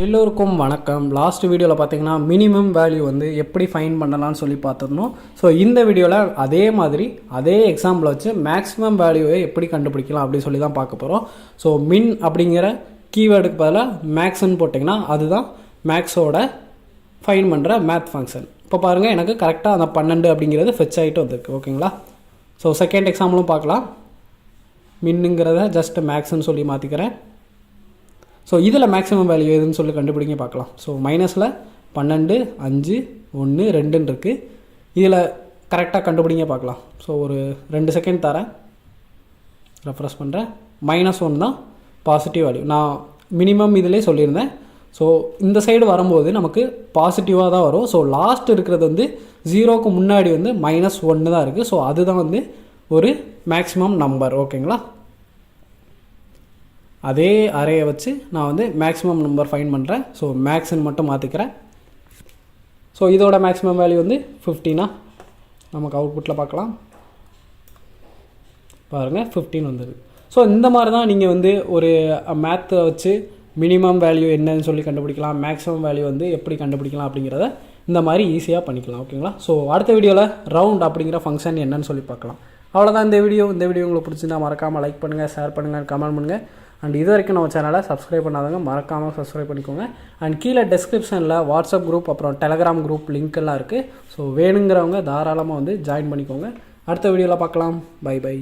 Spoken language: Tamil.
எல்லோருக்கும் வணக்கம். லாஸ்ட் வீடியோவில் பார்த்தீங்கன்னா மினிமம் வேல்யூ வந்து எப்படி ஃபைண்ட் பண்ணலாம்னு சொல்லி பார்த்துருந்தோம். ஸோ இந்த வீடியோவில் அதே மாதிரி அதே எக்ஸாம்பிள் வச்சு மேக்ஸிமம் வேல்யூவை எப்படி கண்டுபிடிக்கலாம் அப்படின்னு சொல்லி தான் பார்க்க போகிறோம். ஸோ மின் அப்படிங்கிற கீவேர்டுக்கு பதிலாக மேக்ஸ்ன்னு போட்டிங்கன்னா அதுதான் மேக்ஸோட ஃபைண்ட் பண்ணுற மேத் ஃபங்க்ஷன். இப்போ பாருங்கள், எனக்கு கரெக்டாக அந்த 12 அப்படிங்கிறது ஃபெச் ஆகிட்டு வந்திருக்கு. ஓகேங்களா? ஸோ செகண்ட் எக்ஸாம்பிளும் பார்க்கலாம். மின்னுங்கிறத ஜஸ்ட் மேக்ஸ்ன்னு சொல்லி மாற்றிக்கிறேன். ஸோ இதில் மேக்ஸிமம் வேல்யூ எதுன்னு சொல்லி கண்டுபிடிங்க பார்க்கலாம். ஸோ மைனஸில் 12, 5, 1, 2 இருக்குது. இதில் கரெக்டாக கண்டுபிடிங்க பார்க்கலாம். ஸோ ஒரு 2 செகண்ட் தரேன், ரெஃப்ரெஷ் பண்ணுறேன். -1 தான் பாசிட்டிவ் வேல்யூ. நான் மினிமம் இதிலே சொல்லியிருந்தேன். ஸோ இந்த சைடு வரும்போது நமக்கு பாசிட்டிவாக தான் வரும். ஸோ லாஸ்ட் இருக்கிறது வந்து 0க்கு முன்னாடி வந்து -1 தான் இருக்குது. ஸோ அதுதான் வந்து ஒரு மேக்ஸிமம் நம்பர். ஓகேங்களா? அதே அரேயை வச்சு நான் வந்து மேக்ஸிமம் நம்பர் ஃபைண்ட் பண்ணுறேன். ஸோ மேக்ஸ்ன்னு மட்டும் மாற்றிக்கிறேன். ஸோ இதோட மேக்ஸிமம் வேல்யூ வந்து 15. நமக்கு அவுட்புட்டில் பார்க்கலாம். பாருங்கள், 15 வந்துடுது. ஸோ இந்த மாதிரி தான் நீங்கள் வந்து ஒரு மேத்தை வச்சு மினிமம் வேல்யூ என்னன்னு சொல்லி கண்டுபிடிக்கலாம், மேக்ஸிமம் வேல்யூ வந்து எப்படி கண்டுபிடிக்கலாம் அப்படிங்கிறத இந்த மாதிரி ஈஸியாக பண்ணிக்கலாம். ஓகேங்களா? ஸோ அடுத்த வீடியோவில் ரவுண்ட் அப்படிங்கிற ஃபங்க்ஷன் என்னன்னு சொல்லி பார்க்கலாம். அவ்வளோதான் இந்த வீடியோ. உங்களுக்கு பிடிச்சிருந்தா மறக்காமல் லைக் பண்ணுங்கள், ஷேர் பண்ணுங்கள், கமெண்ட் பண்ணுங்கள். அண்ட் இது வரைக்கும் நம்ம சேனலை சப்ஸ்கிரைப் பண்ணாதவங்க மறக்காமல் சப்ஸ்கிரைப் பண்ணிக்கோங்க. அண்ட் கீழே டெஸ்கிரிப்ஷனில் வாட்ஸ்அப் குரூப் அப்புறம் டெலகிராம் குரூப் லிங்க் எல்லாம் இருக்குது. ஸோ வேணுங்கிறவங்க தாராளமாக வந்து ஜாயின் பண்ணிக்கோங்க. அடுத்த வீடியோவில் பார்க்கலாம். Bye by.